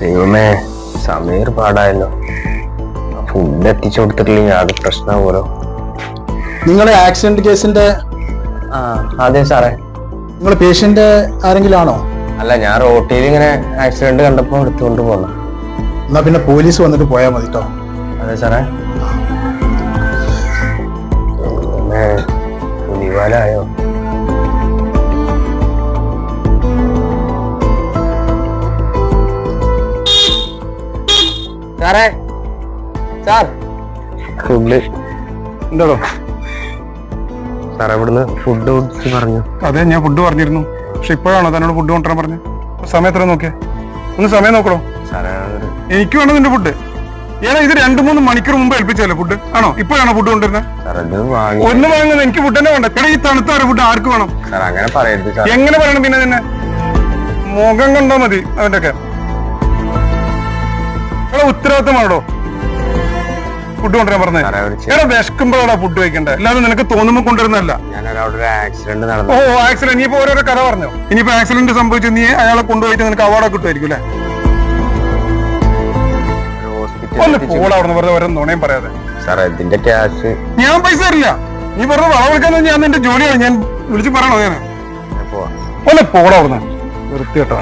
ദൈവമേ, സമയം പാടായല്ലോ. ഫുഡ് എത്തിച്ചു കൊടുത്തിട്ടില്ലെങ്കിൽ അത് പ്രശ്നമാവുമല്ലോ. നിങ്ങളെ ആക്സിഡന്റ് കേസിന്റെ അതെ സാറേ. നിങ്ങൾ പേഷ്യന്റ് ആരെങ്കിലും ആണോ? അല്ല, ഞാൻ റോട്ടിൽ ഇങ്ങനെ ആക്സിഡന്റ് കണ്ടപ്പോ എടുത്തുകൊണ്ട് പോന്നു. എന്നാ പിന്നെ പോലീസ് വന്നിട്ട് പോയാൽ മതി കേട്ടോ. അതെ സാറേ. പുലിവാലായോ? സാറേ, സാർ ഫുഡ് എന്താണോ സാറേ? ഇവിടുന്ന് ഫുഡ് കൊടുത്ത് പറഞ്ഞു. അതെ, ഞാൻ ഫുഡ് പറഞ്ഞിരുന്നു. പക്ഷെ ഇപ്പോഴാണോ തന്നോട് ഫുഡ് കൊണ്ടുവരാൻ പറഞ്ഞു? സമയം എത്ര നോക്കിയേ? ഒന്ന് സമയം നോക്കണോ സാറേ? എനിക്ക് വേണം നിന്റെ ഫുഡ്. ഏതാ ഇത് 2-3 മണിക്കൂർ മുമ്പ് ഏൽപ്പിച്ചല്ലേ ഫുഡ്? ആണോ ഇപ്പോഴാണോ ഫുഡ് കൊണ്ടുവരുന്നത്? ഒന്ന് വാങ്ങുന്നത് എനിക്ക് ഫുഡ് തന്നെ വേണ്ട. എടാ, ഈ തണുത്ത ഫുഡ് ആർക്ക് വേണം? അങ്ങനെ പറയരുത് സാർ. എങ്ങനെ പറയണം പിന്നെ? നിന്നെ മുഖം കണ്ടാ മതി അവന്റെ ഒക്കെ. ഉത്തരവാദിത്തമാണോ ഫുഡ് കൊണ്ടുവരാൻ പറഞ്ഞത്? എടാ, വിശക്കുമ്പോഴാണ് ഫുഡ് കഴിക്കണ്ടേ, അല്ലാതെ നിനക്ക് തോന്നുമ്പോ കൊണ്ടുവരുന്നല്ല. ഓ, ആക്സിഡന്റ്. ഇനിയിപ്പോ ഓരോരോ കഥ പറഞ്ഞോ. ഇനിയിപ്പോ ആക്സിഡന്റ് സംഭവിച്ചു നീ അയാളെ കൊണ്ടുപോയിട്ട് നിനക്ക് അവാർഡ് കിട്ടുമായിരിക്കും അല്ലേ? ഒന്ന് പോടാ അവിടെ, വെറുതെ ഓരോ നുണയും പറയാതെ. ഞാൻ പൈസ തരില്ല. നീ വെറുതെ വളവെടുക്കാൻ ഞാൻ നിന്റെ ജോലിയാണ്. ഞാൻ വിളിച്ച് പറയണോ? ഞാൻ ഒന്ന് പോടാ അവിടുന്ന്, വൃത്തികെട്ടോ.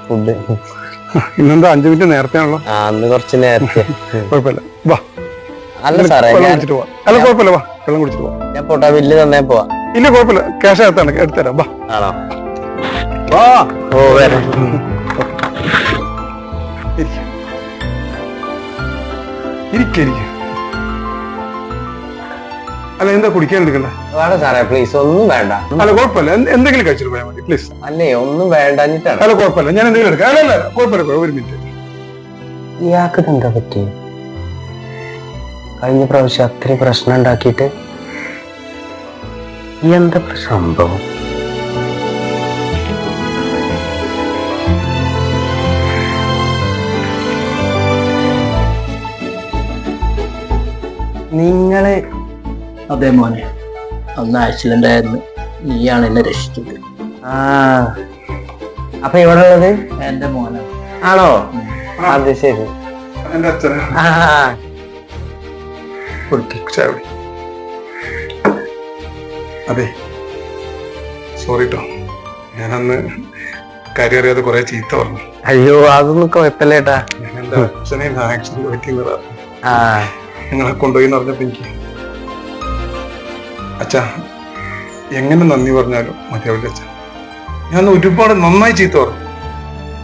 ഫുഡ് ഇന്നെന്താ 5 മിനിറ്റ് നേരത്തെ ആണല്ലോ? അന്ന് കുറച്ച് നേരത്തെ. കുഴപ്പമില്ല, വാ. അല്ല സാറേ, കുടിച്ചിട്ട് പോവാ. അല്ല കുഴപ്പമില്ല, വാ, വെള്ളം കുടിച്ചിട്ട് പോവാ. ഞാൻ പോട്ടാ, ബില്ല് തന്നേ പോവാ. ഇല്ല കുഴപ്പമില്ല, ക്യാഷ് അകത്താണ്, എടുത്തരാം. വാ. ആണോ? ഇരിക്ക. അല്ല, എന്താ കുടിക്കാൻ എടുക്കണ്ടേ? വേണ്ട സാറേ, പ്ലീസ്, ഒന്നും വേണ്ട. അല്ല കുഴപ്പമില്ല, എന്തെങ്കിലും കഴിച്ചിട്ട് പോയാൽ മതി പ്ലീസ്. അല്ലേ, ഒന്നും വേണ്ടാഞ്ഞിട്ടാണ്. അല്ല കുഴപ്പമില്ല, ഞാൻ എന്തെങ്കിലും എടുക്കാം. അല്ല കുഴപ്പമില്ല, ഒരു മിനിറ്റ്. ഇയാൾക്ക് എന്താ പറ്റി? കഴിഞ്ഞ പ്രാവശ്യം അത്രയും പ്രശ്നം ഉണ്ടാക്കിയിട്ട് എന്താ സംഭവം? നിങ്ങള് അതെ മോനെ, അന്ന് ആക്സിഡന്റ് ആയിരുന്നു. നീയാണ് എന്നെ രക്ഷിച്ചത്. അപ്പൊ ഇവിടെ ഉള്ളത് എന്റെ മോനെ ആണോ? അത് ശരി. അതെ, സോറി ട്ടോ, ഞാനന്ന് കാര്യം അറിയാതെ കുറെ ചീത്ത പറഞ്ഞു. അയ്യോ, അതൊന്നും കുഴപ്പമില്ലേട്ടാ. ഞാൻ എന്റെ അച്ഛനെ ആക്സിഡന്റ് പറ്റിയെന്നതാ. നിങ്ങളെ കൊണ്ടുപോയി പറഞ്ഞപ്പോ എനിക്ക് അച്ഛാ എങ്ങനെ നന്ദി പറഞ്ഞാലും മതിയാവില്ല അച്ഛാ. ഞാൻ ഒരുപാട് നന്നായി ചീത്ത പറഞ്ഞു.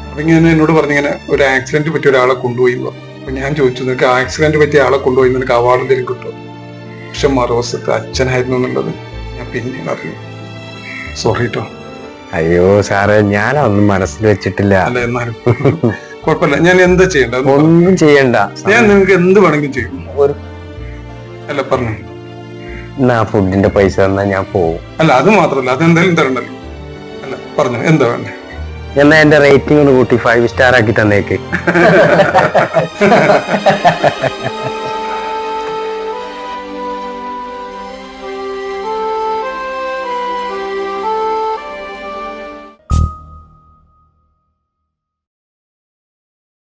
അപ്പൊ ഇങ്ങനെ എന്നോട് പറഞ്ഞിങ്ങനെ ഒരു ആക്സിഡന്റ് പറ്റിയ ഒരാളെ കൊണ്ടുപോയി എന്ന് പറഞ്ഞു. അപ്പൊ ഞാൻ ചോദിച്ചു, നിനക്ക് ആക്സിഡന്റ് പറ്റിയ ആളെ കൊണ്ടുപോയി നിനക്ക് അവാർഡ് എന്തെങ്കിലും കിട്ടുമോ? പക്ഷെ മറുവശത്ത് അച്ഛനായിരുന്നു എന്നുള്ളത് ഞാൻ പിന്നീട് അറിഞ്ഞു. സോറി ട്ടോ. അയ്യോ സാറേ, ഞാനൊന്നും മനസ്സിൽ വെച്ചിട്ടില്ല. അല്ല, എന്നാലും കുഴപ്പമില്ല. ഞാൻ എന്താ ചെയ്യേണ്ടത്? ഒന്നും ചെയ്യണ്ട. ഞാൻ നിങ്ങൾക്ക് എന്ത് വേണമെങ്കിലും ചെയ്യും. അല്ല പറഞ്ഞു, ഫുഡിന്റെ പൈസ തന്നാ ഞാൻ പോവും. അല്ല അത് മാത്രല്ല, അതെന്തായാലും തരണ്ടല്ലോ. അല്ല പറഞ്ഞു, എന്താ വേണ്ടേ? എന്നാ എന്റെ റേറ്റിംഗ് ഒന്ന് കൂട്ടി 5 സ്റ്റാർ ആക്കി തന്നേക്ക്.